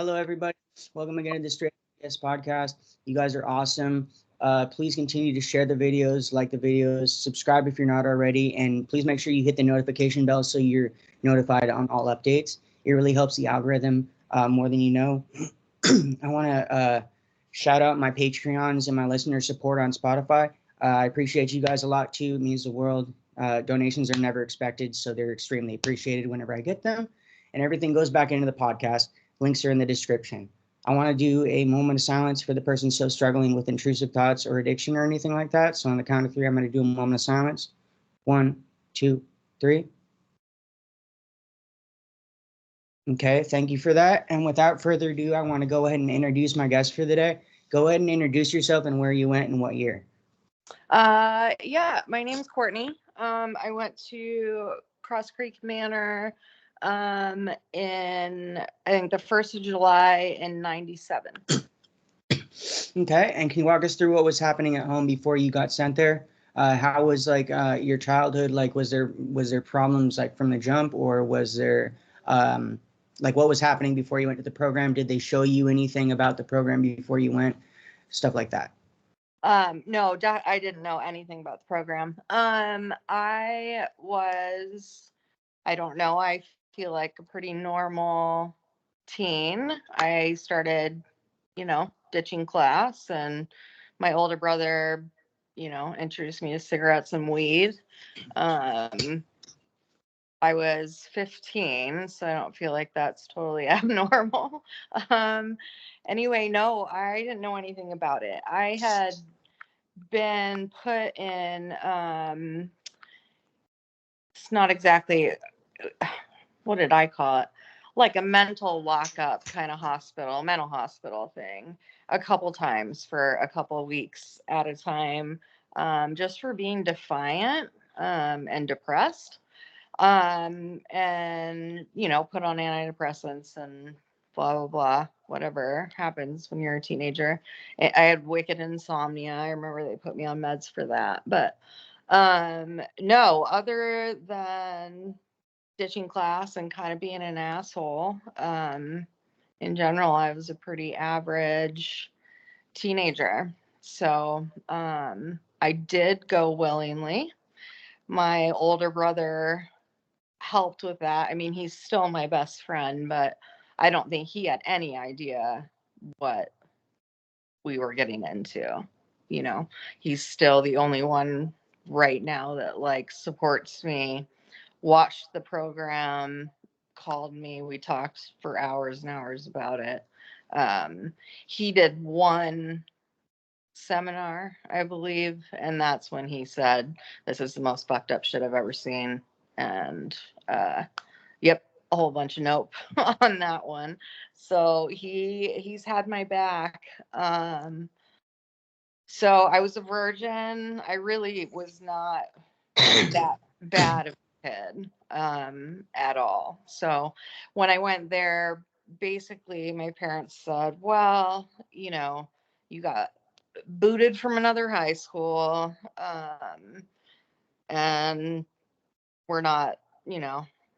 Hello, everybody. Welcome again to the Straight Yes podcast. You guys are awesome. Please continue to share the videos, like the videos, subscribe if you're not already, and please make sure you hit the notification bell so you're notified on all updates. It really helps the algorithm more than you know. I want to shout out my Patreons and my listener support on Spotify. I appreciate you guys a lot too. It means the world. Donations are never expected, so they're extremely appreciated whenever I get them. And everything goes back into the podcast. Links are in the description. I want to do a moment of silence for the person still struggling with intrusive thoughts or addiction or anything like that. So on the count of three, I'm going to do a moment of silence. 1, 2, 3. Okay, thank you for that. And without further ado, I want to go ahead and introduce my guest for the day. Go ahead and introduce yourself and where you went and what year. Yeah, my name's Courtney. I went to Crosscreek Manor in, I think, the 1st of July in 97. Okay, and can you walk us through what was happening at home before you got sent there? How was your childhood? Like, was there problems like from the jump, or was there what was happening before you went to the program? Did they show you anything about the program before you went? Stuff like that. No, I didn't know anything about the program. I don't know, I feel like a pretty normal teen. I started, ditching class, and my older brother, introduced me to cigarettes and weed. I was 15, so I don't feel like that's totally abnormal. Anyway, no, I didn't know anything about it. I had been put in, it's not exactly, what did I call it? Like a mental lockup kind of mental hospital thing, a couple times for a couple of weeks at a time, just for being defiant and depressed, and put on antidepressants and blah blah blah, whatever happens when you're a teenager. I had wicked insomnia. I remember they put me on meds for that, but no, other than ditching class and kind of being an asshole, in general, I was a pretty average teenager. So I did go willingly. My older brother helped with that. I mean, he's still my best friend, but I don't think he had any idea what we were getting into. He's still the only one right now that supports me, watched the program, called me. We talked for hours and hours about it. He did one seminar, I believe, and that's when he said, "This is the most fucked up shit I've ever seen." And yep, a whole bunch of nope on that one. So he's had my back. So I was a virgin. I really was not that bad of a kid at all. So when I went there, basically my parents said, well, you got booted from another high school, and we're not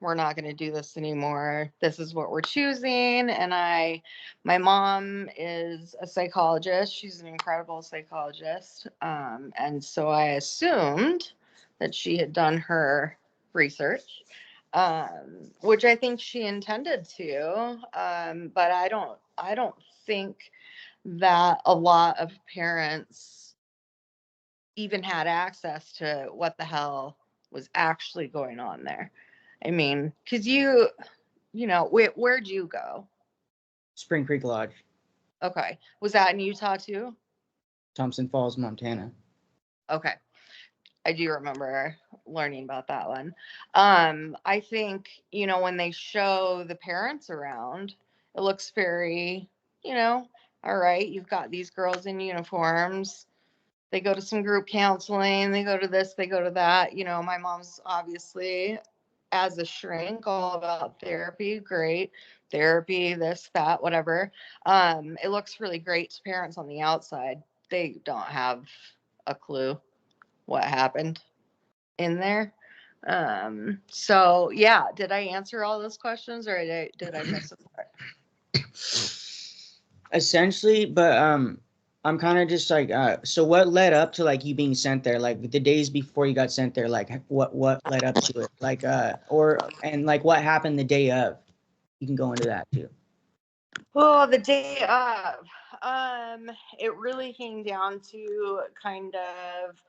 going to do this anymore. This is what we're choosing. And my mom is a psychologist. She's an incredible psychologist. And so I assumed that she had done her research, which I think she intended to. But I don't think that a lot of parents even had access to what the hell was actually going on there. I mean, because where'd you go? Spring Creek Lodge. Okay. Was that in Utah too? Thompson Falls, Montana. Okay. I do remember learning about that one. I think, when they show the parents around, it looks very, all right, you've got these girls in uniforms. They go to some group counseling. They go to this, they go to that. My mom's obviously, as a shrink, all about therapy. Great. Therapy, this, that, whatever. It looks really great to parents on the outside. They don't have a clue what happened in there. So yeah, did I answer all those questions, or did I miss a part? Essentially, but I'm kind of just like so what led up to like you being sent there, like the days before you got sent there, like what led up to it, like or and like what happened the day of. You can go into that too. Well, the day of, it really came down to kind of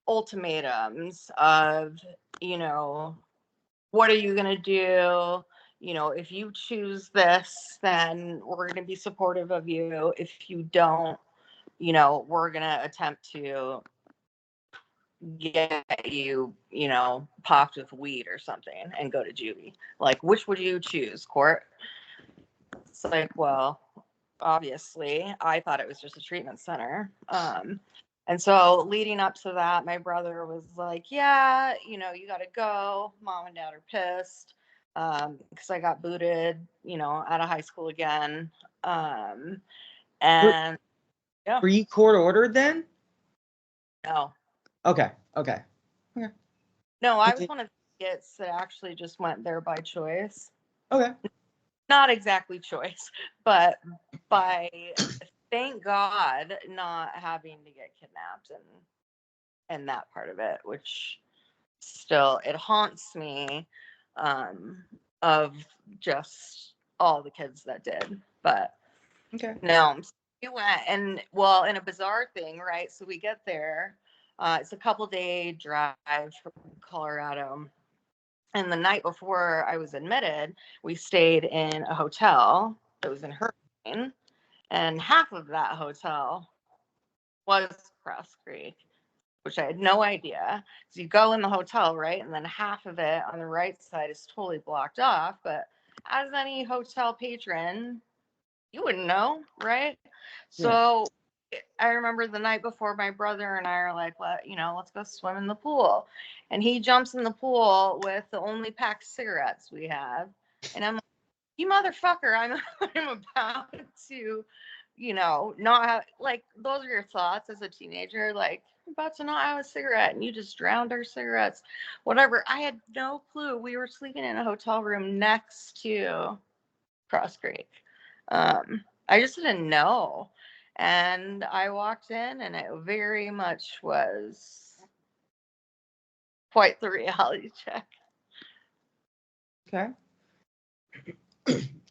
ultimatums of, you know, what are you going to do? You know, if you choose this, then we're going to be supportive of you. If you don't, you know, we're going to attempt to get you, you know, popped with weed or something and go to juvie. Like, which would you choose, Court? It's like, well, obviously, I thought it was just a treatment center. And so leading up to that, my brother was like, yeah, you know, you got to go. Mom and dad are pissed because I got booted, you know, out of high school again. Were, And yeah, were you court ordered then? no, Okay, okay. Okay. no, I was one of the kids that actually just went there by choice. Okay. Not exactly choice, but by, thank God, not having to get kidnapped and that part of it, which still it haunts me, of just all the kids that did. But Okay. no, we went, and well, in a bizarre thing, right? So we get there. It's a couple-day drive from Colorado. And the night before I was admitted, we stayed in a hotel that was in Hurricane. And half of that hotel was Cross Creek, which I had no idea. So you go in the hotel, right? And then half of it on the right side is totally blocked off. But as any hotel patron, you wouldn't know, right? Yeah. So I remember the night before, my brother and I are like, you know, let's go swim in the pool. And he jumps in the pool with the only pack of cigarettes we have. And I'm like, you motherfucker, I'm about to, you know, not have, like, those are your thoughts as a teenager, like, I'm about to not have a cigarette and you just drowned our cigarettes, whatever. I had no clue. We were sleeping in a hotel room next to Cross Creek. I just didn't know. And I walked in, and it very much was quite the reality check. Okay.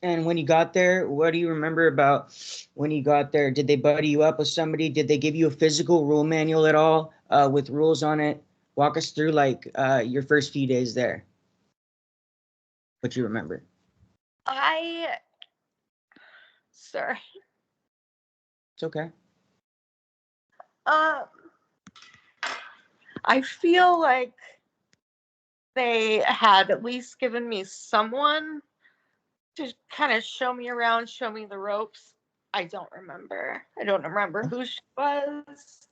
And when you got there, what do you remember about when you got there? Did they buddy you up with somebody? Did they give you a physical rule manual at all with rules on it? Walk us through like your first few days there. What you remember? Sorry. It's okay. Um, I feel like they had at least given me someone to kind of show me around, show me the ropes. I don't remember. I don't remember who she was.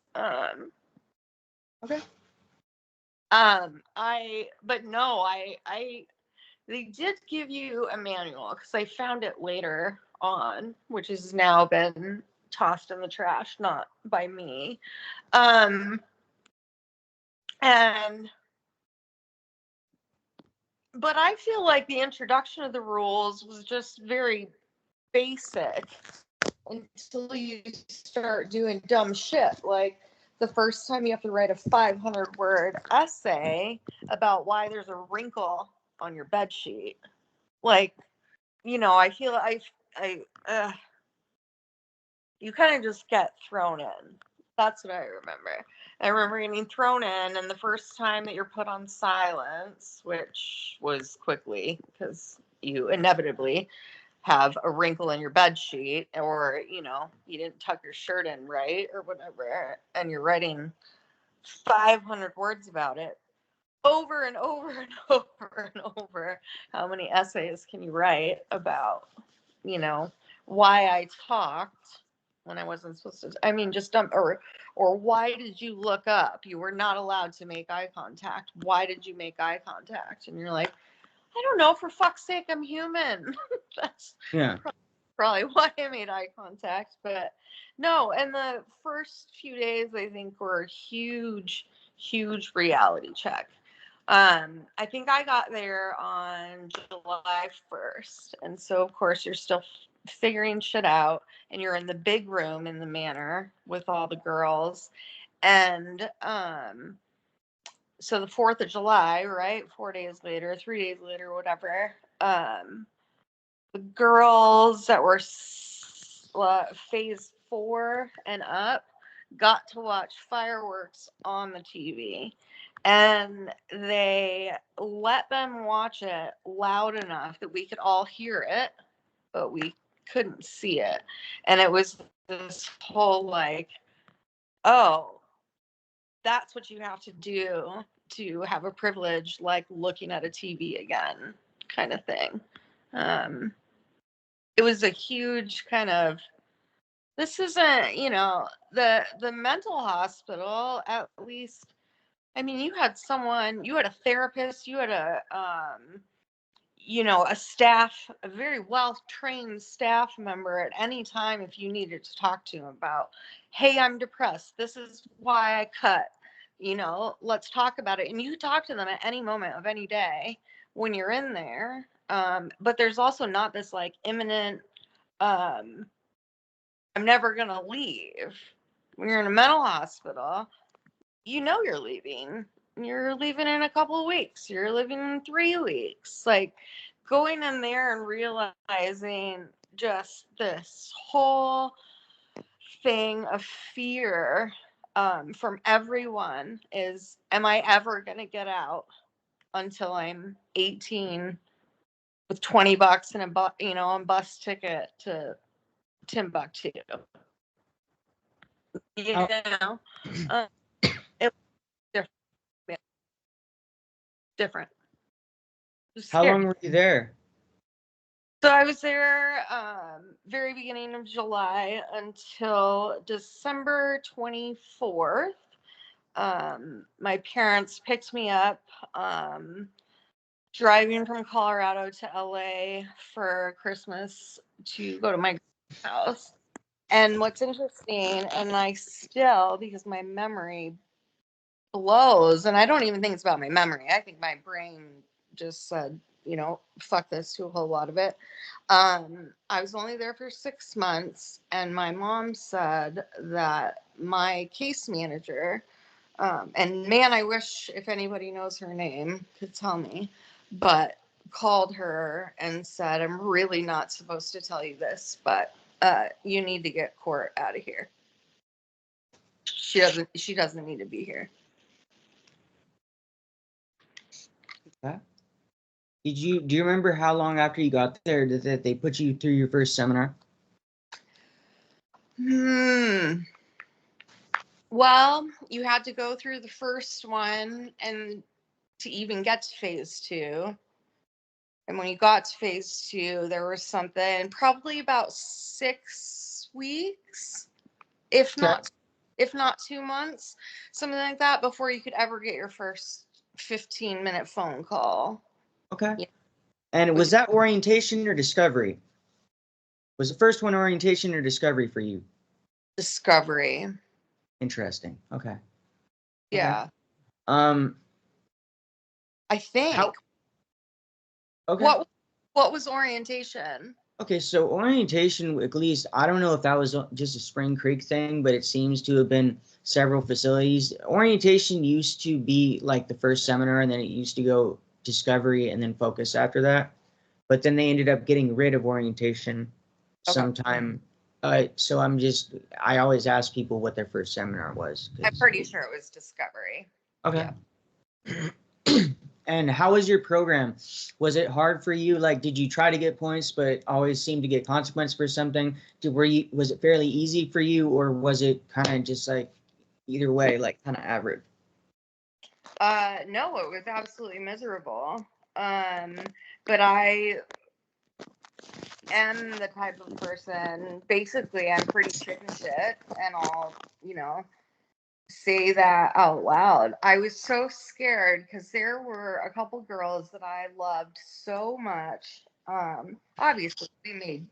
Okay. But no, they did give you a manual because I found it later on, which has now been tossed in the trash, not by me. And but I feel like the introduction of the rules was just very basic until you start doing dumb shit. Like the first time you have to write a 500-word essay about why there's a wrinkle on your bed sheet. Like, you know, I feel you kind of just get thrown in. That's what I remember. I remember getting thrown in, and the first time that you're put on silence, which was quickly because you inevitably have a wrinkle in your bed sheet, or you know, you didn't tuck your shirt in right or whatever, and you're writing 500 words about it over and over and over and over. How many essays can you write about, you know, why I talked when I wasn't supposed to? I mean, just dumb. Or why did you look up? You were not allowed to make eye contact. Why did you make eye contact? And you're like, I don't know, for fuck's sake, I'm human. That's Yeah. probably why I made eye contact. But no, and the first few days I think were a huge reality check. I think I got there on July 1st, and so of course you're still figuring shit out, and you're in the big room in the Manor with all the girls. And so the 4th of July, right? 4 days later, 3 days later, whatever. The girls that were phase 4 and up got to watch fireworks on the TV. And they let them watch it loud enough that we could all hear it, but we couldn't see it. And it was this whole like, oh, that's what you have to do to have a privilege like looking at a TV again, kind of thing. It was a huge kind of, this isn't, the mental hospital, at least, I mean, you had a therapist, you had a staff, a very well-trained staff member at any time if you needed to talk to them about, hey, I'm depressed. This is why I cut. Let's talk about it. And you talk to them at any moment of any day when you're in there. But there's also not this like imminent, I'm never going to leave. When you're in a mental hospital, you're leaving. You're leaving in a couple of weeks. You're leaving in 3 weeks. Like going in there and realizing just this whole thing of fear from everyone is, am I ever going to get out until I'm 18 with $20 and a bus ticket to Timbuktu? It was different. Different. How long were you there? So I was there very beginning of July until December 24th. My parents picked me up driving from Colorado to LA for Christmas to go to my house. And what's interesting, and I still, because my memory blows, and I don't even think it's about my memory. I think my brain just said, fuck this to a whole lot of it. I was only there for 6 months, and my mom said that my case manager, and man, I wish if anybody knows her name could tell me, but called her and said, I'm really not supposed to tell you this, but you need to get Court out of here. She doesn't need to be here. Okay. Do you remember how long after you got there that they put you through your first seminar? Well, you had to go through the first one and to even get to phase 2. And when you got to phase 2, there was something probably about 6 weeks, if not 2 months, something like that, before you could ever get your first 15-minute phone call. Okay. Yeah. And was that orientation or discovery? Was the first one orientation or discovery for you? Discovery. Interesting. Okay. Yeah. Okay. I think. Okay. What was orientation? Okay, so orientation, at least, I don't know if that was just a Spring Creek thing, but it seems to have been several facilities. Orientation used to be like the first seminar, and then it used to go discovery and then focus after that. But then they ended up getting rid of orientation sometime. So I always ask people what their first seminar was. I'm pretty sure it was discovery. Okay. Yeah. And how was your program? Was it hard for you? Like, did you try to get points, but always seem to get consequence for something? Was it fairly easy for you, or was it kind of just like either way, like kind of average? No, it was absolutely miserable. But I am the type of person, basically, I'm pretty chicken shit, and I'll, say that out loud. I was so scared because there were a couple girls that I loved so much. Obviously, we made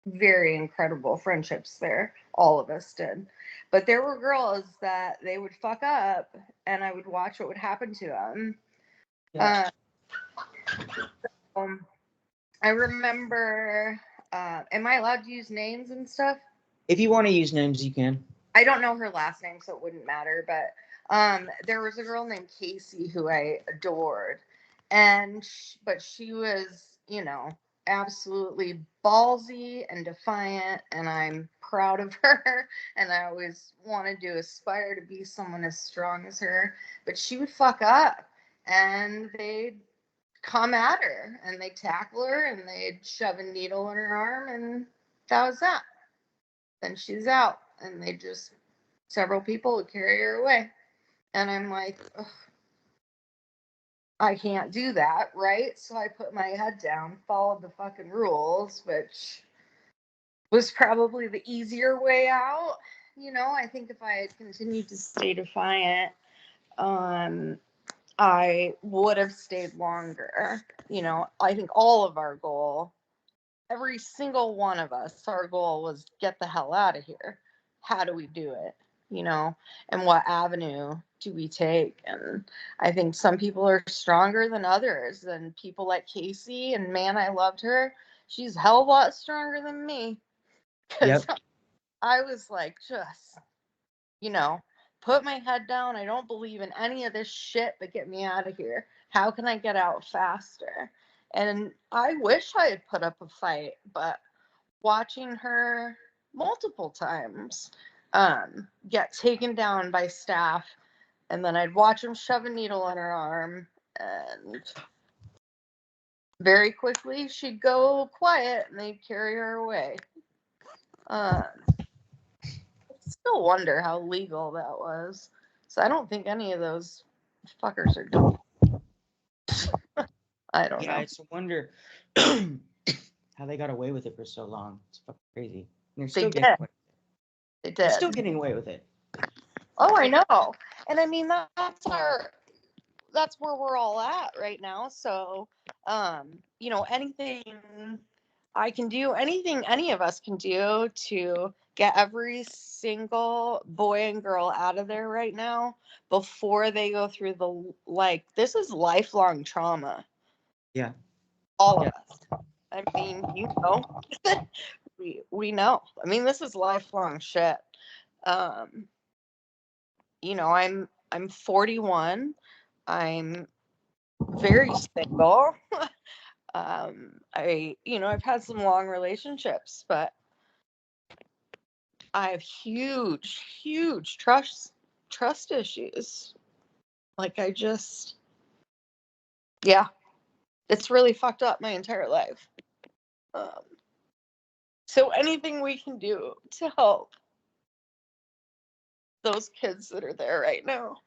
very incredible friendships there. All of us did. But there were girls that they would fuck up, and I would watch what would happen to them. Yeah. I remember Am I allowed to use names and stuff? If you want to use names, you can. I don't know her last name, so it wouldn't matter. But there was a girl named Casey who I adored, and but she was, absolutely ballsy and defiant, and I'm proud of her. And I always wanted to aspire to be someone as strong as her. But she would fuck up, and they'd come at her, and they'd tackle her, and they'd shove a needle in her arm, and that was that. Then she's out, and several people would carry her away. And I'm like, ugh, I can't do that, right? So I put my head down, followed the fucking rules, which was probably the easier way out. I think if I had continued to stay defiant, I would have stayed longer. I think all of our goal, every single one of us, our goal was get the hell out of here. How do we do it? And what avenue do we take? And I think some people are stronger than others, and people like Casey, and man, I loved her. She's a hell of a lot stronger than me, because Yep. I was like, just, put my head down. I don't believe in any of this shit, but get me out of here. How can I get out faster? And I wish I had put up a fight, but watching her multiple times get taken down by staff, and then I'd watch him shove a needle in her arm, and very quickly she'd go quiet, and they'd carry her away. I still wonder how legal that was. So I don't think any of those fuckers are doing. I don't know. Yeah, it's a wonder how they got away with it for so long. It's fucking crazy. And they're still They getting did. away. They They're did. still getting away with it. Oh, I know. And I mean, that's where we're all at right now. So, anything I can do, anything any of us can do to get every single boy and girl out of there right now before they go through this is lifelong trauma. Yeah. All Yeah. of us. I mean, we know. I mean, this is lifelong shit. I'm 41. I'm very single. I've had some long relationships, but I have huge trust issues. Like it's really fucked up my entire life. So anything we can do to help those kids that are there right now,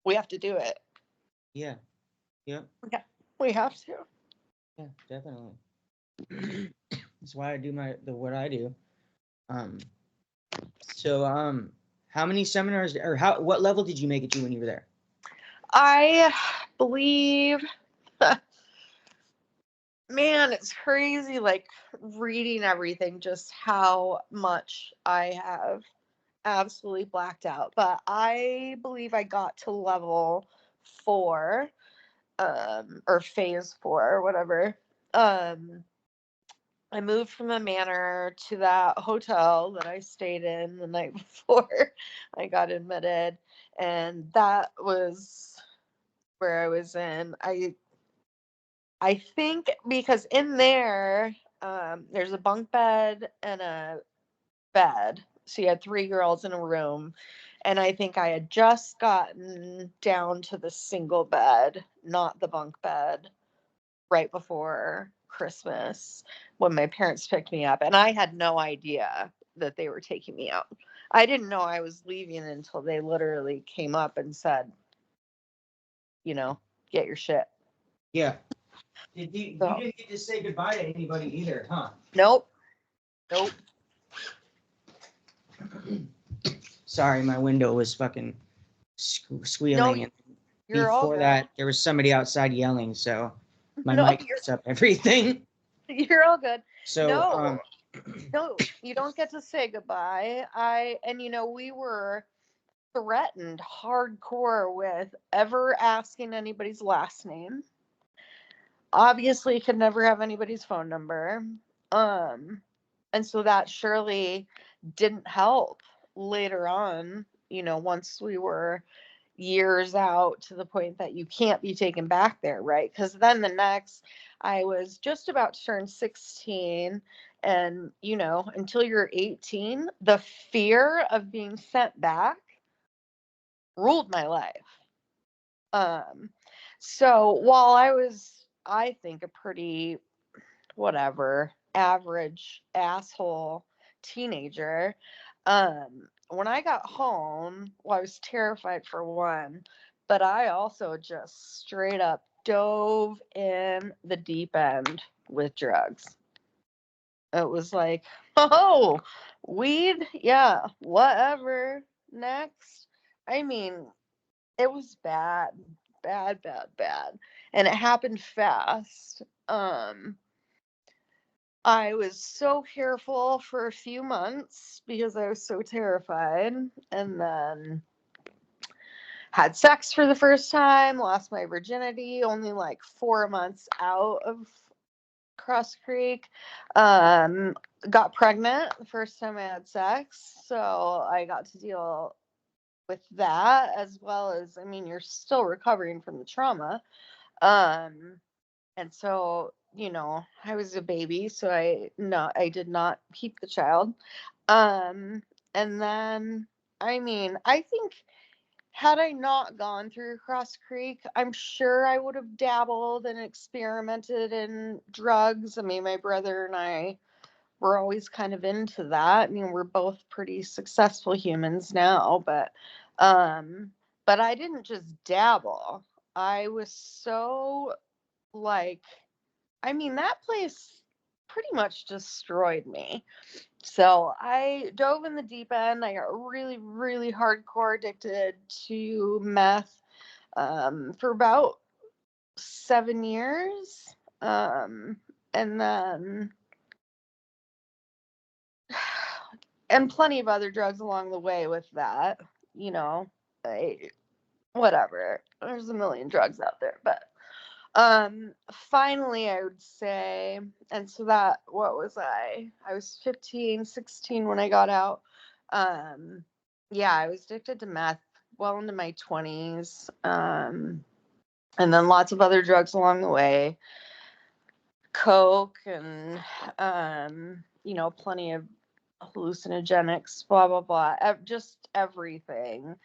we have to do it. Yeah. Yep. Yeah, we have to. Yeah, definitely. That's why I do what I do. So how many seminars or what level did you make it to when you were there? I believe, man, it's crazy, like reading everything, just how much I have absolutely blacked out. But I believe I got to level 4, or phase 4, or whatever. I moved from the Manor to that hotel that I stayed in the night before I got admitted, and that was where I was in. I think because in there, there's a bunk bed and a bed. So you had 3 girls in a room. And I think I had just gotten down to the single bed, not the bunk bed, right before Christmas when my parents picked me up. And I had no idea that they were taking me out. I didn't know I was leaving until they literally came up and said, get your shit. Yeah. You didn't get to say goodbye to anybody either, huh? Nope. Sorry, my window was fucking squealing. No, and you're all before good. that, there was somebody outside yelling, so my No, mic picks up everything. You're all good. So, No, you don't get to say goodbye. We were threatened hardcore with ever asking anybody's last name. Obviously, could never have anybody's phone number. And so that surely didn't help later on, once we were years out to the point that you can't be taken back there, right? Because then I was just about to turn 16, and until you're 18, the fear of being sent back ruled my life. So while I think, a pretty average asshole teenager, when I got home, well, I was terrified for one, but I also just straight up dove in the deep end with drugs. It was like, oh, weed, yeah, whatever, next. I mean, it was bad, bad, bad, bad, and it happened fast. I was so careful for a few months because I was so terrified, and then had sex for the first time, lost my virginity only like 4 months out of Cross Creek. Got pregnant the first time I had sex, so I got to deal with that, as well as, you're still recovering from the trauma. And so, I was a baby, so I did not keep the child. And then, I think, had I not gone through Cross Creek, I'm sure I would have dabbled and experimented in drugs. My brother and I were always kind of into that. We're both pretty successful humans now, but I didn't just dabble. I was so that place pretty much destroyed me. So I dove in the deep end. I got really, really hardcore addicted to meth for about 7 years. And then, and plenty of other drugs along the way with that, whatever. There's a million drugs out there, but finally, I would say, and so that, what was I was 15, 16 when I got out. Yeah, I was addicted to meth well into my 20s. And then lots of other drugs along the way, coke and plenty of hallucinogenics, blah blah blah, just everything.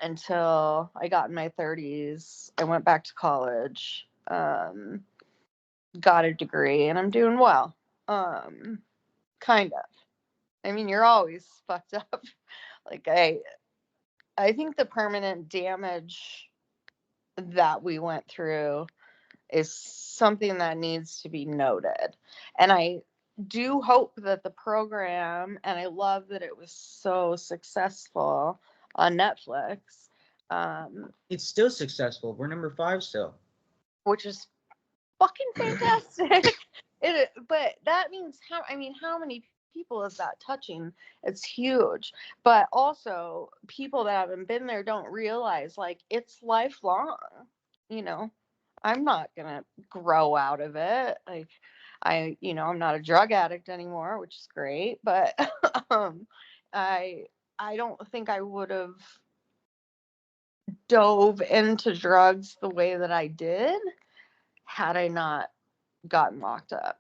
Until I got in my 30s, I went back to college, got a degree, and I'm doing well. Kind of. You're always fucked up. Like, I think the permanent damage that we went through is something that needs to be noted. And I do hope that the program, and I love that it was so successful on Netflix. It's still successful. We're number 5 still. Which is fucking fantastic. But that means how many people is that touching? It's huge. But also, people that haven't been there don't realize, it's lifelong. I'm not gonna grow out of it. I'm not a drug addict anymore, which is great. But I don't think I would have dove into drugs the way that I did had I not gotten locked up.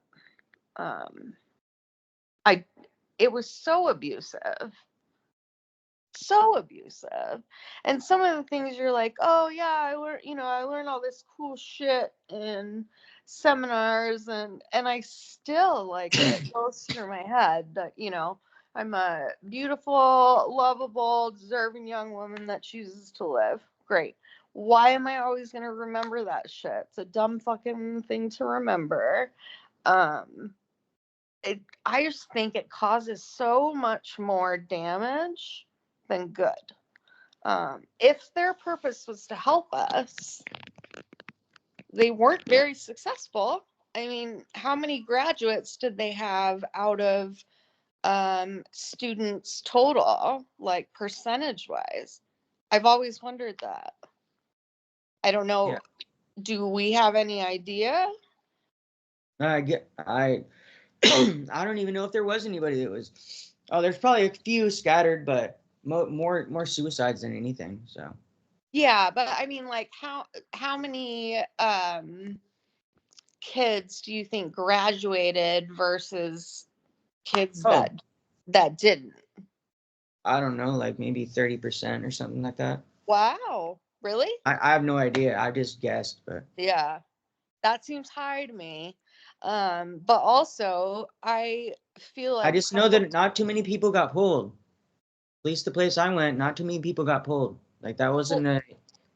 It was so abusive. And some of the things you're like, oh yeah, I learned all this cool shit in seminars, and I still, it goes through my head that, I'm a beautiful, lovable, deserving young woman that chooses to live. Great. Why am I always going to remember that shit? It's a dumb fucking thing to remember. I just think it causes so much more damage than good. If their purpose was to help us, they weren't very successful. How many graduates did they have out of students total, percentage wise? I've always wondered that. I don't know. Yeah. Do we have any idea? I I don't even know if there was anybody that was. Oh, there's probably a few scattered, but more suicides than anything. So. Yeah, but I mean, like, how many kids do you think graduated versus kids Oh, that didn't? I don't know, like maybe 30% or something like that. Wow, really? I have no idea. I just guessed, but Yeah, that seems high to me. But also, I feel I like just know that not too many people got pulled. At least the place I went, not too many people got pulled. Like that wasn't a,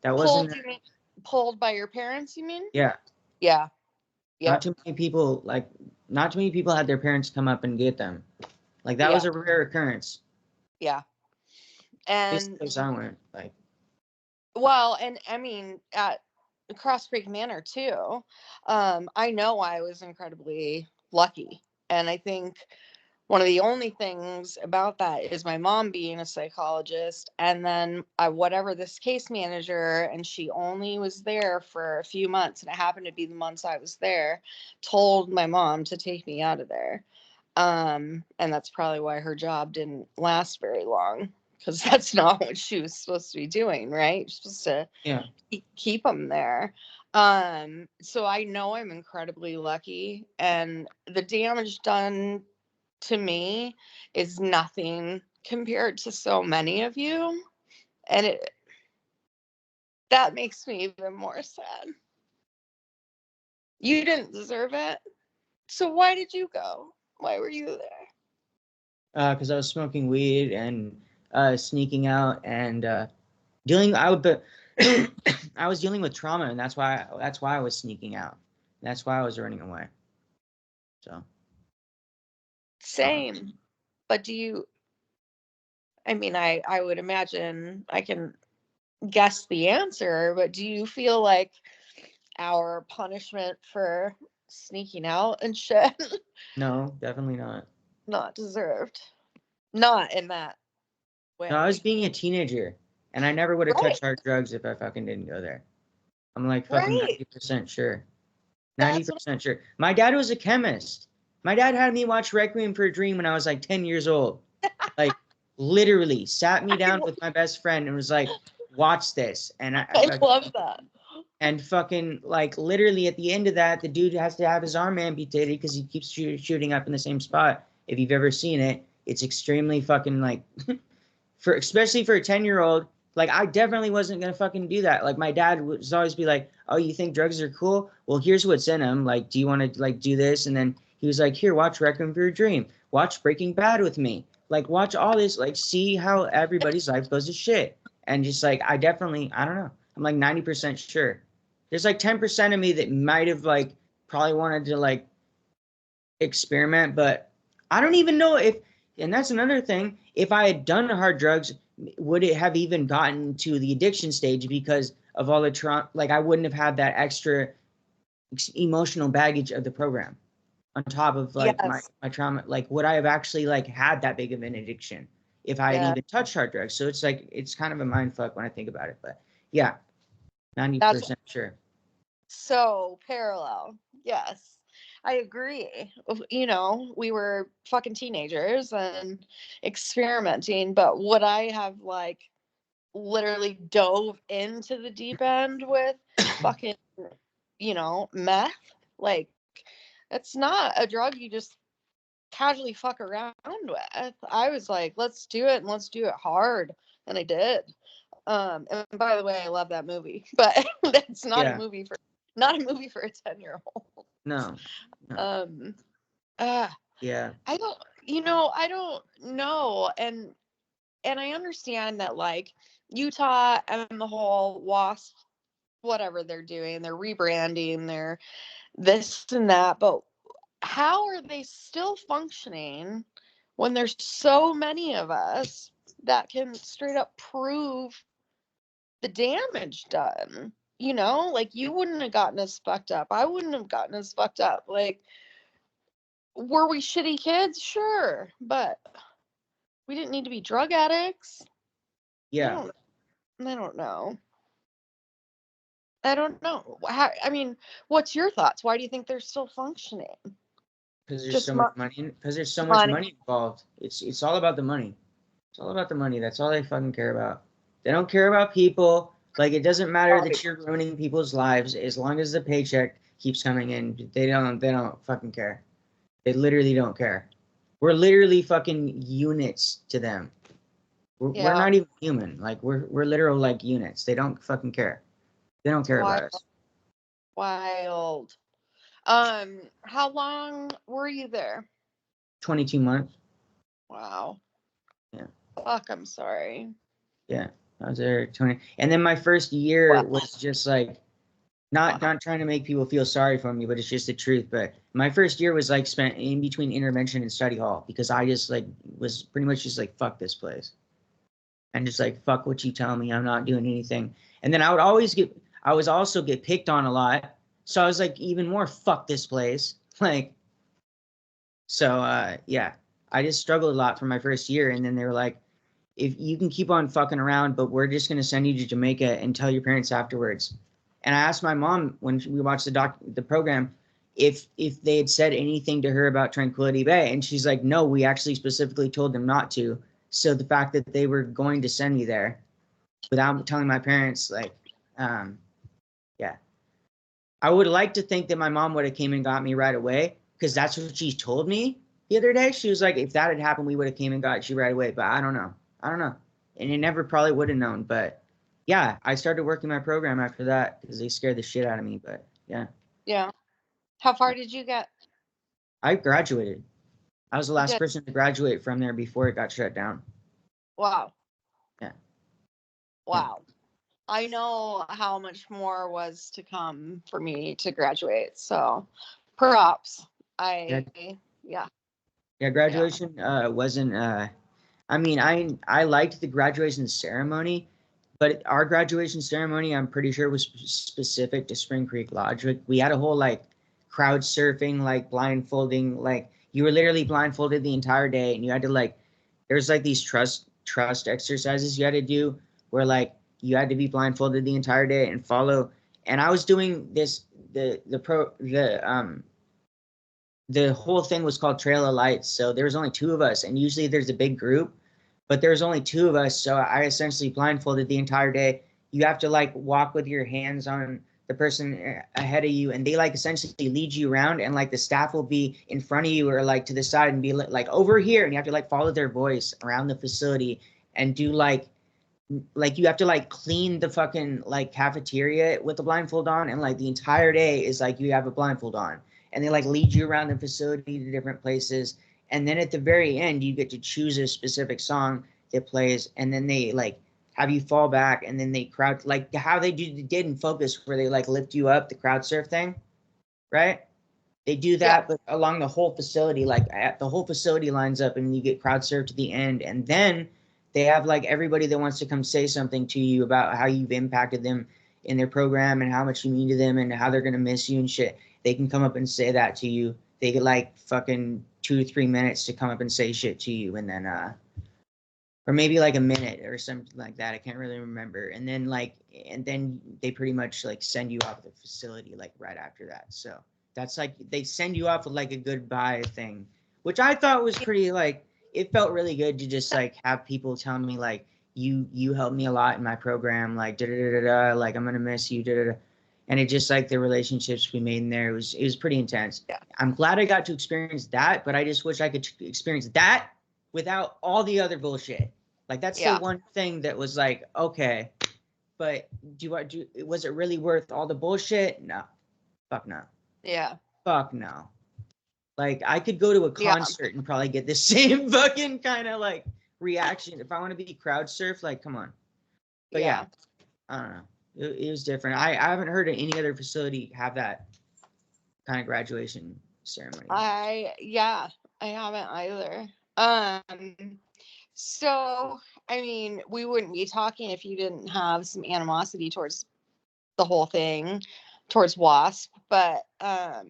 that wasn't, pulled. You mean pulled by your parents? You mean? yeah, Yeah. not Yep. too many people, like, not too many people had their parents come up and get them. Like that Yeah. was a rare occurrence. Yeah. At least the And place I went, like, well, and I mean at Cross Creek Manor too. I know I was incredibly lucky, and I think one of the only things about that is my mom being a psychologist, and then whatever this case manager, and she only was there for a few months, and it happened to be the months I was there, told my mom to take me out of there. And that's probably why her job didn't last very long, because that's not what she was supposed to be doing, right? You're supposed to yeah, keep them there. So I know I'm incredibly lucky, and the damage done to me is nothing compared to so many of you, and that makes me even more sad. You didn't deserve it, so why did you go? Why were you there? because I was smoking weed and sneaking out and dealing. I would, but I was dealing with trauma, and that's why I was sneaking out. That's why I was running away. So. Same. But do you, I mean, I would imagine I can guess the answer, but do you feel like our punishment for sneaking out and shit No, definitely not. not deserved? Not in that No, I was way. being a teenager, and I never would have Right. touched hard drugs if I fucking didn't go there. I'm like fucking Right. 90% sure. That's what 90% sure. My dad was a chemist. My dad had me watch Requiem for a Dream when I was like 10 years old. Like, literally sat me I, down with my best friend and was like, watch this. And I I fucking, love that. and fucking, like, literally at the end of that, the dude has to have his arm amputated because he keeps shooting up in the same spot. If you've ever seen it, it's extremely fucking, like, especially for a 10-year-old. Like, I definitely wasn't gonna fucking do that. Like, my dad would always be like, oh, you think drugs are cool? Well, here's what's in them. Like, do you want to like do this? And then he was like, here, watch Requiem for a Dream, watch Breaking Bad with me, like, watch all this, like, see how everybody's life goes to shit. And just like, I don't know, I'm like 90% sure. There's like 10% of me that might have like probably wanted to like experiment, but I don't even know if, and that's another thing, if I had done hard drugs, would it have even gotten to the addiction stage because of all the trauma? Like, I wouldn't have had that extra emotional baggage of the program on top of like Yes. my trauma. Like, would I have actually like had that big of an addiction if I had Yeah. even touched hard drugs? So it's like, it's kind of a mind fuck when I think about it, but yeah, That's 90% sure. so parallel. Yes. I agree. You know, we were fucking teenagers and experimenting, but would I have like literally dove into the deep end with fucking, meth? Like, it's not a drug you just casually fuck around with. I was like, let's do it and let's do it hard. And I did. And by the way, I love that movie, but that's not a Yeah, movie for not a movie for a 10-year-old. no, no, Um, uh, yeah, I don't know. And I understand that like Utah and the whole WASP, whatever they're doing, they're rebranding, they're this and that, but how are they still functioning when there's so many of us that can straight up prove the damage done? Like you wouldn't have gotten us fucked up. I wouldn't have gotten us fucked up. Like, were we shitty kids? Sure, but we didn't need to be drug addicts. I yeah. don't. I don't know. I don't know. How, I mean, what's your thoughts? Why do you think they're still functioning? Because there's Just so much money. Because there's so much money. money involved. It's all about the money. It's all about the money. That's all they fucking care about. They don't care about people. Like, it doesn't matter that you're ruining people's lives as long as the paycheck keeps coming in. They don't fucking care. They literally don't care. We're literally fucking units to them. We're not even human. Like, we're literal like units. They don't fucking care. They don't care about us. Wild. How long were you there? 22 months. Wow. Yeah. Fuck, I'm sorry. Yeah. I was there 20. And then my first year was just like, not trying to make people feel sorry for me, but it's just the truth. But my first year was like spent in between intervention and study hall because I just like was pretty much just like, fuck this place. And just like, fuck what you tell me. I'm not doing anything. And then I would also get picked on a lot. So I was like, even more, fuck this place. Like, so, yeah, I just struggled a lot for my first year. And then they were like, if you can keep on fucking around, but we're just going to send you to Jamaica and tell your parents afterwards. And I asked my mom when we watched the program if they had said anything to her about Tranquility Bay. And she's like, no, we actually specifically told them not to. So the fact that they were going to send me there without telling my parents, like, yeah. I would like to think that my mom would have came and got me right away because that's what she told me the other day. She was like, if that had happened, we would have came and got you right away. But I don't know. And it never probably would have known. But yeah, I started working my program after that because they scared the shit out of me. But yeah. Yeah. How far did you get? I graduated. I was the last person to graduate from there before it got shut down. Wow. Yeah. Wow. Yeah. I know how much more was to come for me to graduate. So props. Yeah. Yeah, graduation wasn't I mean, I liked the graduation ceremony, but our graduation ceremony, I'm pretty sure, was specific to Spring Creek Lodge. Like, we had a whole like crowd surfing, like blindfolding, like you were literally blindfolded the entire day, and you had to like, there's like these trust exercises you had to do where like you had to be blindfolded the entire day and follow. And I was doing this the whole thing was called Trail of Lights. So there was only two of us, and usually there's a big group, but there's only two of us. So I essentially blindfolded the entire day. You have to like walk with your hands on the person ahead of you, and they like essentially lead you around, and like the staff will be in front of you or like to the side and be like over here, and you have to like follow their voice around the facility and do like you have to like clean the fucking like cafeteria with the blindfold on, and like the entire day is like you have a blindfold on. And they like lead you around the facility to different places. And then at the very end, you get to choose a specific song that plays. And then they like have you fall back, and then they crowd, like how they did in Focus, where they like lift you up, the crowd surf thing, right? They do that, but along the whole facility, like the whole facility lines up, and you get crowd surfed to the end. And then they have like everybody that wants to come say something to you about how you've impacted them in their program and how much you mean to them and how they're going to miss you and shit. They can come up and say that to you. They get like fucking 2 to 3 minutes to come up and say shit to you. And then, or maybe like a minute or something like that. I can't really remember. And then they pretty much like send you off the facility like right after that. So that's like, they send you off with like a goodbye thing, which I thought was pretty like, it felt really good to just like have people tell me like, you helped me a lot in my program, like like I'm gonna miss you, and it just like the relationships we made in there, it was pretty intense. Yeah. I'm glad I got to experience that, but I just wish I could experience that without all the other bullshit. Like that's the one thing that was like, okay, but was it really worth all the bullshit? No. Fuck no. Yeah. Fuck no. Like I could go to a concert and probably get the same fucking kind of like reaction. If I want to be crowd surf, like come on. But yeah I don't know. It was different. I haven't heard of any other facility have that kind of graduation ceremony. I haven't either. So I mean, we wouldn't be talking if you didn't have some animosity towards the whole thing, towards WASP. But I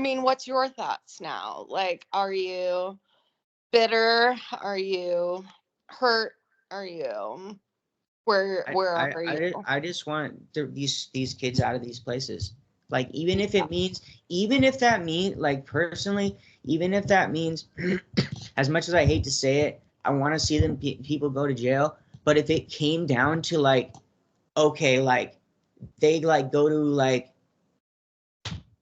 mean, what's your thoughts now? Like, are you bitter? Are you hurt? Are you where are you? I just want these kids out of these places. Like, even if that means, like, personally, even if that means, as much as I hate to say it, I want to see them people go to jail. But if it came down to like, okay, like they like go to like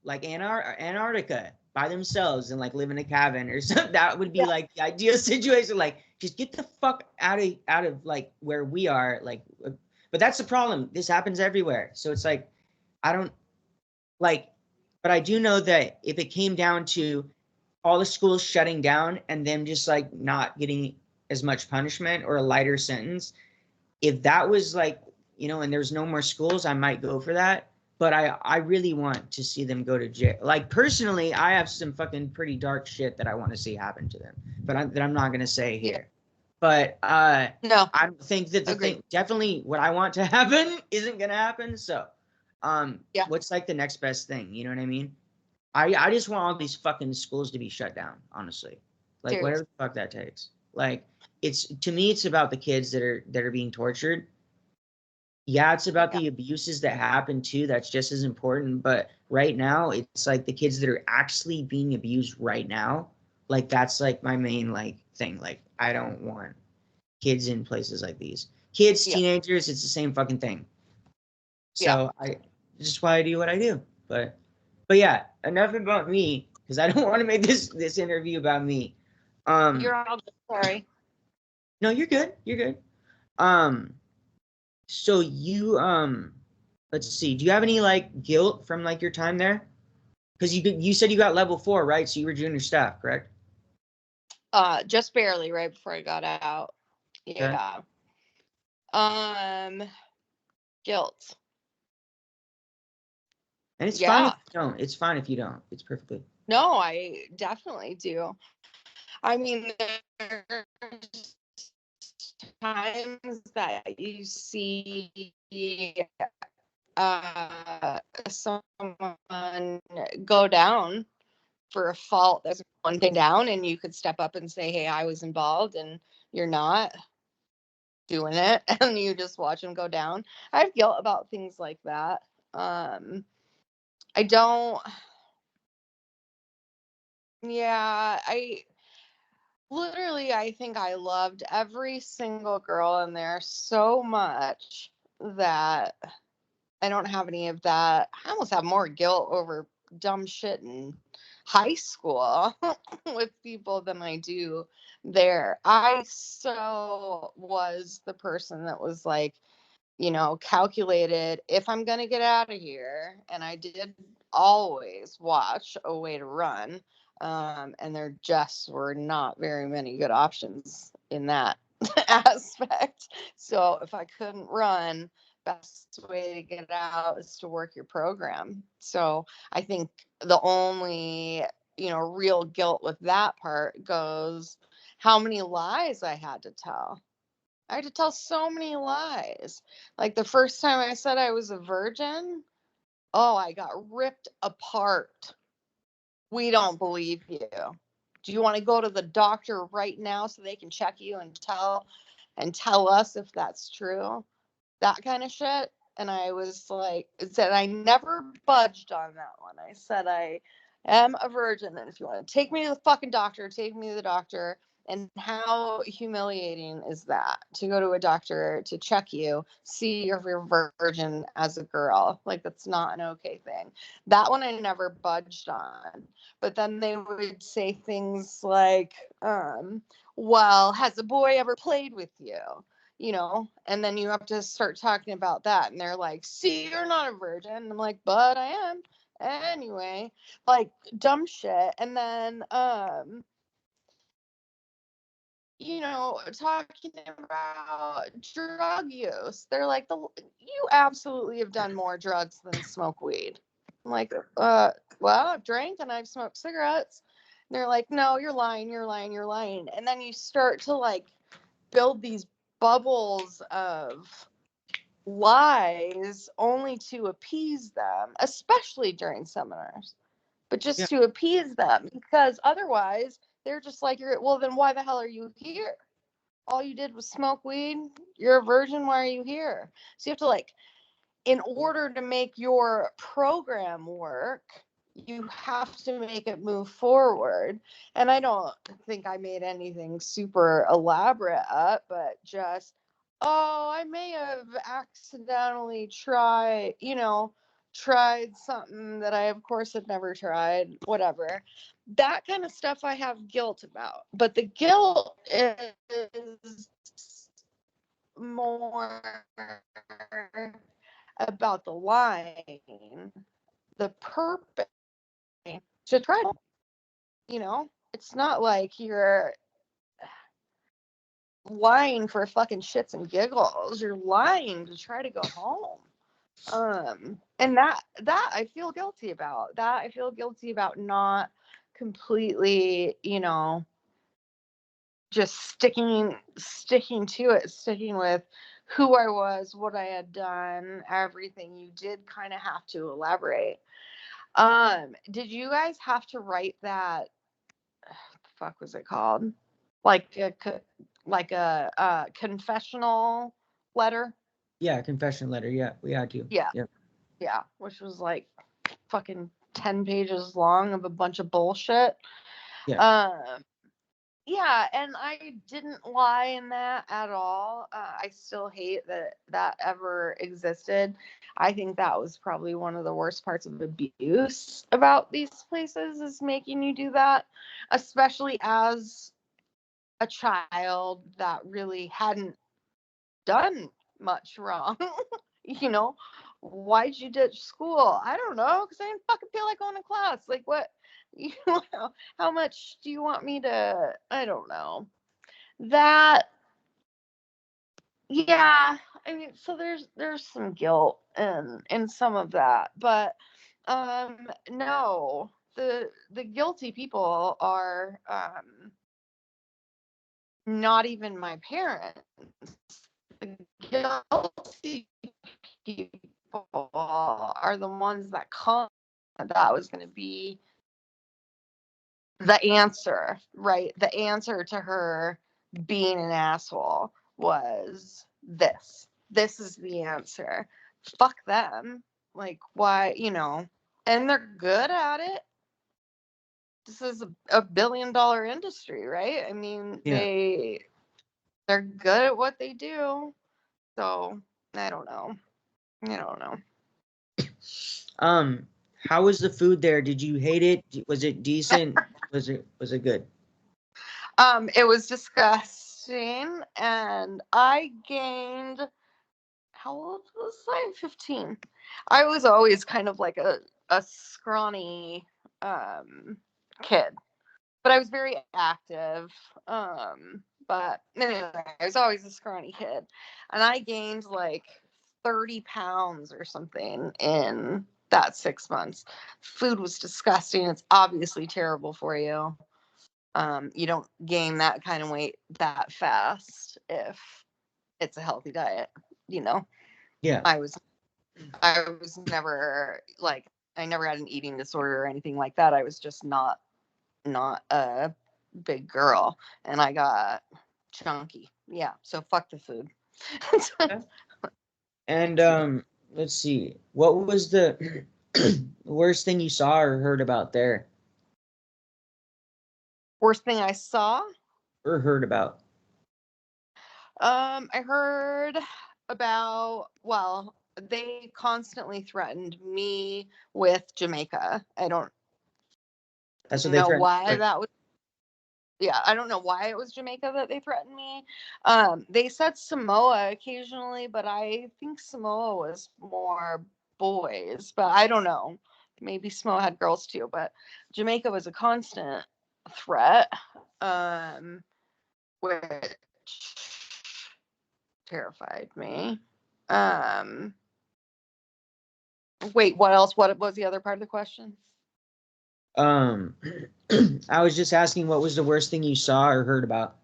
Antarctica by themselves and like live in a cabin or something, that would be like the ideal situation. Like, just get the fuck out of like where we are. Like, but that's the problem. This happens everywhere. So it's like, I don't like, but I do know that if it came down to all the schools shutting down and them just like not getting as much punishment or a lighter sentence, if that was like, and there's no more schools, I might go for that. But I really want to see them go to jail. Like, personally, I have some fucking pretty dark shit that I want to see happen to them, but I'm not going to say here. But No, I think that the thing, definitely what I want to happen isn't going to happen. So what's like the next best thing? You know what I mean? I just want all these fucking schools to be shut down, honestly. Like, whatever the fuck that takes. Like, to me, it's about the kids that are being tortured. Yeah, it's about the abuses that happen too. That's just as important. But right now, it's like the kids that are actually being abused right now. Like, that's like my main like thing. Like, I don't want kids in places like these. Kids, teenagers, it's the same fucking thing. So just why I do what I do. But yeah, enough about me, because I don't want to make this interview about me. You're all good. Sorry. No, you're good. You're good. So you let's see. Do you have any like guilt from like your time there? Because you said you got level 4, right? So you were junior staff, correct? Just barely right before I got out. Yeah. Guilt. And it's fine if you don't. It's fine if you don't. It's perfectly. No, I definitely do. I mean, there's times that you see someone go down for a fault. There's one thing down, and you could step up and say, "Hey, I was involved," and you're not doing it, and you just watch them go down. I have guilt about things like that. I don't. Yeah, I think I loved every single girl in there so much that I don't have any of that. I almost have more guilt over dumb shit in high school with people than I do there. I so was the person that was like, calculated, if I'm going to get out of here. And I did always watch A Way to Run. And there just were not very many good options in that aspect. So if I couldn't run, best way to get out is to work your program. So I think the only, real guilt with that part goes how many lies I had to tell. I had to tell so many lies. Like the first time I said I was a virgin, I got ripped apart. We don't believe you. Do you want to go to the doctor right now so they can check you and tell us if that's true? That kind of shit. And I was like, said I never budged on that one. I said I am a virgin, and if you want to take me to the fucking doctor, take me to the doctor. And how humiliating is that to go to a doctor to check you, see if you're virgin as a girl? Like, that's not an okay thing. That one I never budged on. But then they would say things like, well, has a boy ever played with you? And then you have to start talking about that. And they're like, see, you're not a virgin. And I'm like, but I am. Anyway, like dumb shit. And then, talking about drug use. They're like, you absolutely have done more drugs than smoke weed. I'm like, well, I've drank and I've smoked cigarettes. And they're like, no, you're lying, you're lying, you're lying. And then you start to like build these bubbles of lies only to appease them, especially during seminars, but just to appease them, because otherwise they're just like, well, then why the hell are you here? All you did was smoke weed. You're a virgin. Why are you here? So you have to like in order to make your program work, you have to make it move forward. And I don't think I made anything super elaborate up, but just, oh, I may have accidentally tried something that I, of course, had never tried, whatever. That kind of stuff I have guilt about. But the guilt is more about the line, the purpose to try. It's not like you're lying for fucking shits and giggles. You're lying to try to go home. And that I feel guilty about. That I feel guilty about not completely, just sticking to it, sticking with who I was, what I had done, everything. You did kind of have to elaborate. Did you guys have to write that? The fuck was it called? Like a confessional letter? Yeah, confession letter. Yeah, we had to. Yeah. Yeah. Yeah, which was like fucking 10 pages long of a bunch of bullshit. Yeah. Yeah, and I didn't lie in that at all. I still hate that ever existed. I think that was probably one of the worst parts of abuse about these places, is making you do that, especially as a child that really hadn't done much wrong. you know, Why'd you ditch school? I don't know, because I didn't fucking feel like going to class. Like, what? How much do you want me to? I don't know. That, yeah. I mean, so there's some guilt in some of that, but no, the guilty people are not even my parents. The guilty people are the ones that come. That was going to be the answer, right? The answer to her being an asshole was this. This is the answer. Fuck them. Like, why, and they're good at it. This is a billion-dollar industry, right? I mean, Yeah. they're good at what they do. So, I don't know. How was the food there? Did you hate it? Was it decent? Was it good? It was disgusting, and I gained, how old was I? 15. I was always kind of like a scrawny kid, but I was very active. But anyway, I was always a scrawny kid, and I gained like 30 pounds or something in that 6 months. Food was disgusting. It's obviously terrible for you. You don't gain that kind of weight that fast if it's a healthy diet. Yeah. I was never like, I never had an eating disorder or anything like that. I was just not a big girl, and I got chunky. Yeah, so fuck the food. And let's see. What was the worst thing you saw or heard about there? Worst thing I saw? Or heard about? I heard about, well, they constantly threatened me with Jamaica. I don't That's what they know threatened. why that was. Yeah, I don't know why it was Jamaica that they threatened me. They said Samoa occasionally, but I think Samoa was more boys, but I don't know. Maybe Samoa had girls too, but Jamaica was a constant threat, which terrified me. Wait, what else? What was the other part of the question? Um, I was just asking what was the worst thing you saw or heard about?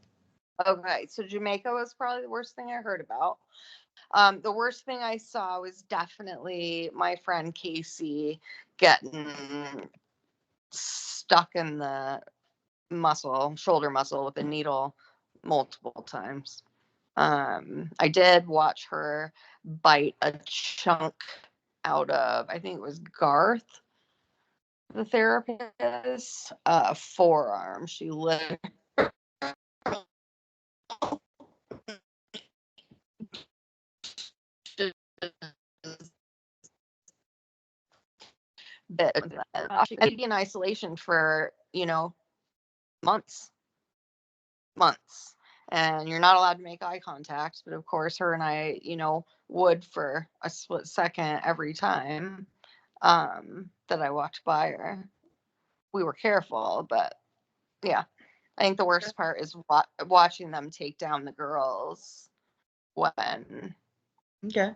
Okay, so Jamaica was probably the worst thing I heard about. The worst thing I saw was definitely my friend Casey getting stuck in the shoulder muscle with a needle multiple times. I did watch her bite a chunk out of, I think it was Garth, the therapist, forearm. She literally bit. She'd be in isolation for, months, and you're not allowed to make eye contact. But of course, her and I, would for a split second every time that I walked by her. We were careful, but yeah, I think the worst part is watching them take down the girls when. Okay.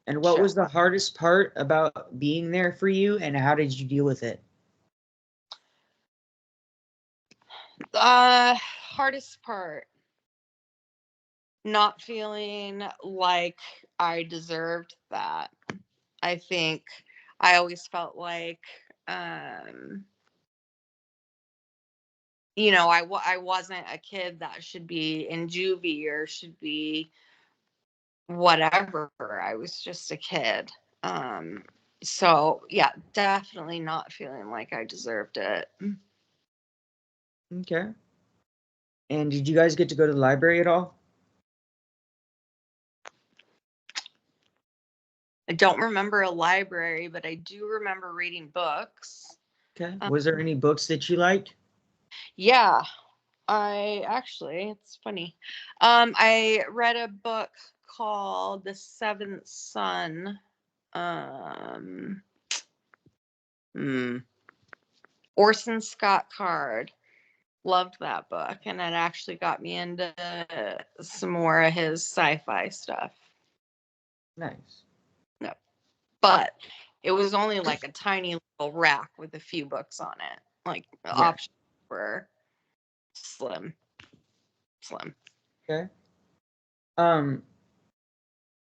And what was the hardest part about being there for you, and how did you deal with it? Hardest part, not feeling like I deserved that. I think I always felt like, I wasn't a kid that should be in juvie or should be whatever. I was just a kid. So yeah, definitely not feeling like I deserved it. Okay. And did you guys get to go to the library at all? I don't remember a library, but I do remember reading books. Okay. Was there any books that you liked? Yeah, it's funny. I read a book called The Seventh Son. Orson Scott Card. Loved that book, and it actually got me into some more of his sci-fi stuff. Nice. No, but it was only like a tiny little rack with a few books on it. Like the options were slim. Okay.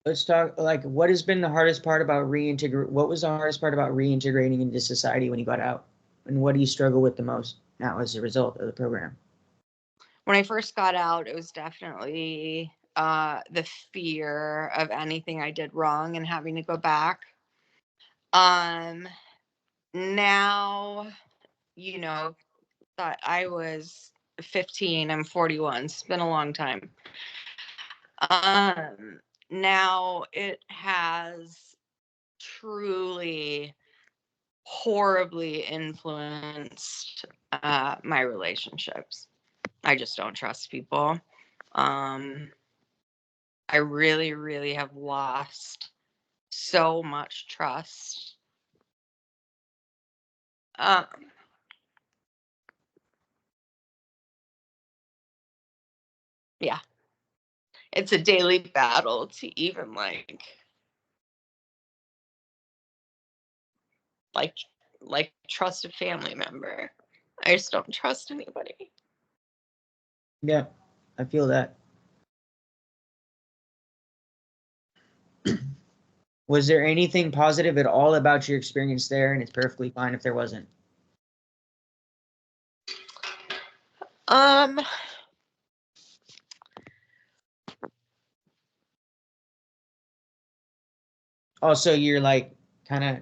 Let's talk, like, what has been the hardest part about what was the hardest part about reintegrating into society when you got out? And what do you struggle with the most now as a result of the program? When I first got out, it was definitely the fear of anything I did wrong and having to go back. Now, that I was 15, I'm 41. It's been a long time. Now it has truly horribly influenced my relationships. I just don't trust people. I really, really have lost so much trust. Yeah, it's a daily battle to even like trust a family member. I just don't trust anybody. Yeah, I feel that. Was there anything positive at all about your experience there? And it's perfectly fine if there wasn't. Also, you're like kind of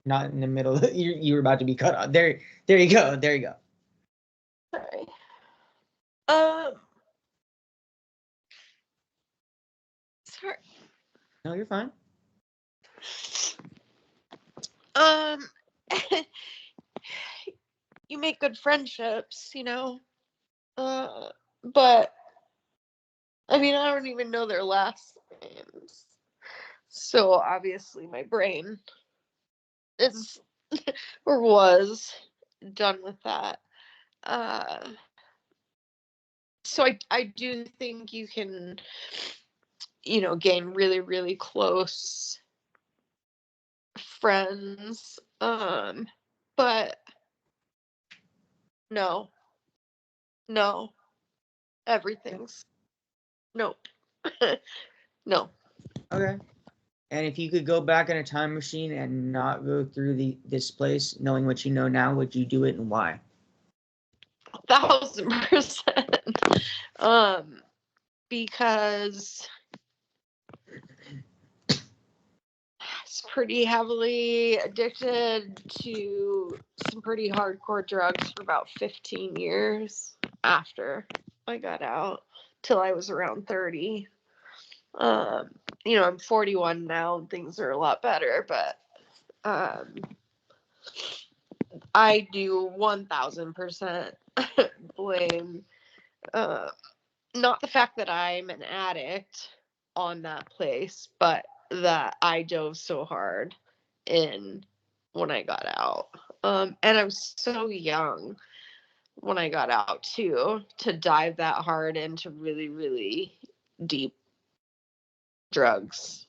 not in the middle. You were about to be cut off. There you go. There you go. Sorry. Sorry. No, you're fine. You make good friendships, but I mean, I don't even know their last names. So obviously my brain is or was done with that. So I do think you can, gain really, really close friends. But no, everything's nope. No. Okay. And if you could go back in a time machine and not go through this place, knowing what you know now, would you do it and why? 1,000%. because it's pretty heavily addicted to some pretty hardcore drugs for about 15 years after I got out, till I was around 30. I'm 41 now and things are a lot better, but I do 1000% blame not the fact that I'm an addict on that place, but that I dove so hard in when I got out. And I was so young when I got out too, to dive that hard into really, really deep drugs.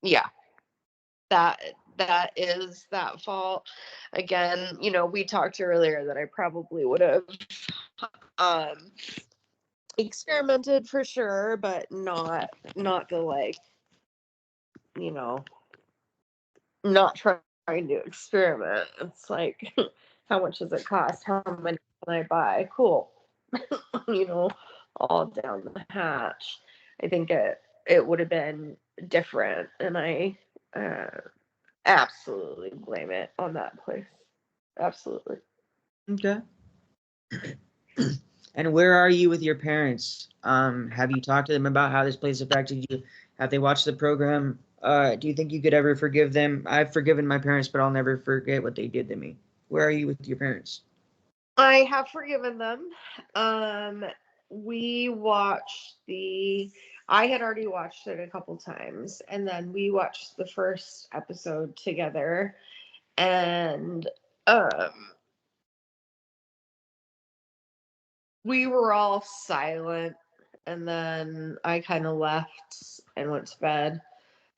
Yeah, that is that fault. Again, we talked earlier that I probably would have experimented for sure, but not the, like, not trying to experiment. It's like, how much does it cost? How many can I buy? Cool. All down the hatch. I think it would have been different, and I absolutely blame it on that place. Absolutely. Okay. And where are you with your parents? Have you talked to them about how this place affected you? Have they watched the program? Do you think you could ever forgive them? I've forgiven my parents, but I'll never forget what they did to me. Where are you with your parents? I have forgiven them. I had already watched it a couple times, and then we watched the first episode together, and we were all silent, and then I kind of left and went to bed,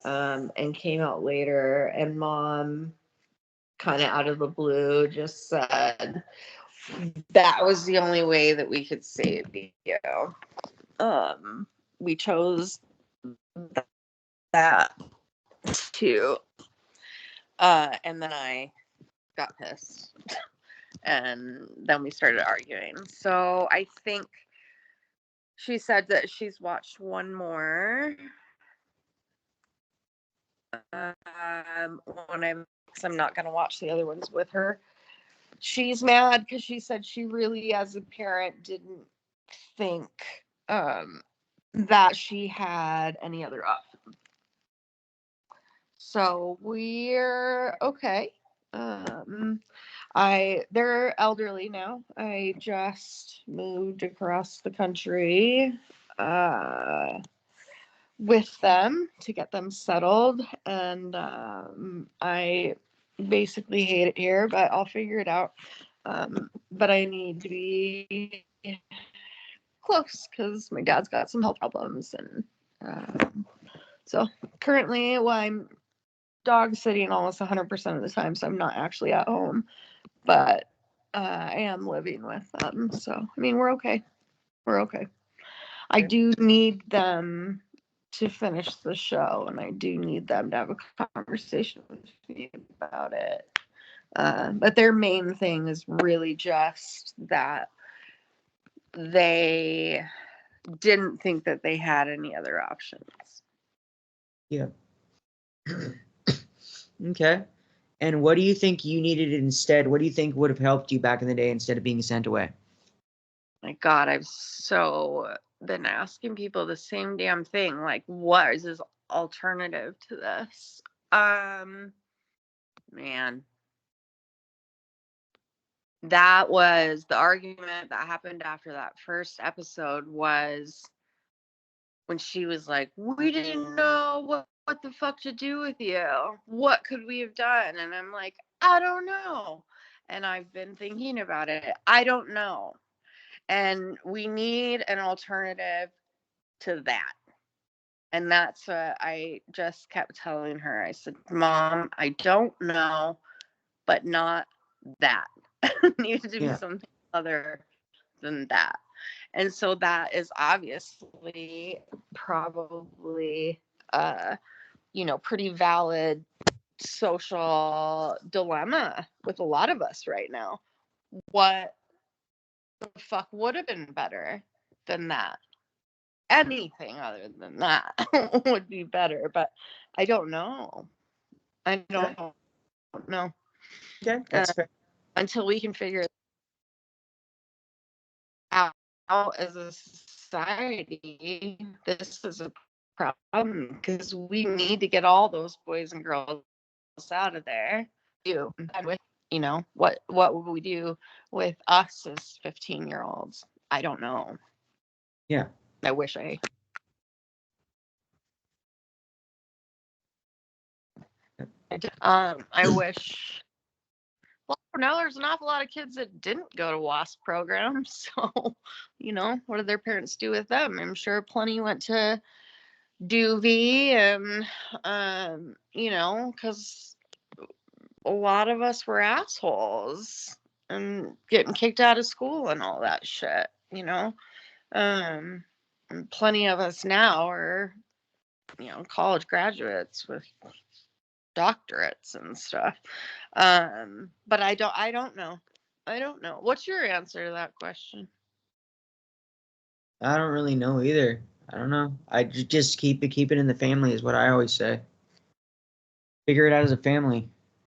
and came out later, and Mom kind of out of the blue just said that was the only way that we could save you. We chose that too. And then I got pissed. And then we started arguing. So I think she said that she's watched one more. I'm not going to watch the other ones with her. She's mad because she said she really, as a parent, didn't think that she had any other option. So we're okay. They're elderly now. I just moved across the country with them to get them settled, and I basically hate it here, but I'll figure it out. But I need to be close because my dad's got some health problems, and so currently, I'm dog sitting almost 100% of the time, so I'm not actually at home, but I am living with them. So I mean, we're okay. I do need them to finish the show, and I do need them to have a conversation with me about it. But their main thing is really just that they didn't think that they had any other options. Yeah. Okay. And what do you think you needed instead? What do you think would have helped you back in the day instead of being sent away? My God, I've so been asking people the same damn thing. Like, what is this alternative to this? Man. That was the argument that happened after that first episode, was when she was like, we didn't know what the fuck to do with you. What could we have done? And I'm like, I don't know. And I've been thinking about it. I don't know. And we need an alternative to that. And that's what I just kept telling her. I said, Mom, I don't know, but not that. Needs to be something other than that. And so that is obviously probably pretty valid social dilemma with a lot of us right now. What the fuck would have been better than that? Anything other than that would be better, but I don't know. I don't know. Okay, that's fair. Until we can figure it out as a society, this is a problem because we need to get all those boys and girls out of there. You know, what would we do with us as 15-year-olds? I don't know. Yeah. I wish I wish. Well, now there's an awful lot of kids that didn't go to W.W.A.S.P programs. So, you know, what did their parents do with them? I'm sure plenty went to Duvie and, you know, because a lot of us were assholes and getting kicked out of school and all that shit, you know. And plenty of us now are, you know, college graduates with doctorates and stuff. But I don't know. I don't know. What's your answer to that question? I don't really know either. I don't know. Just keep it in the family is what I always say. Figure it out as a family.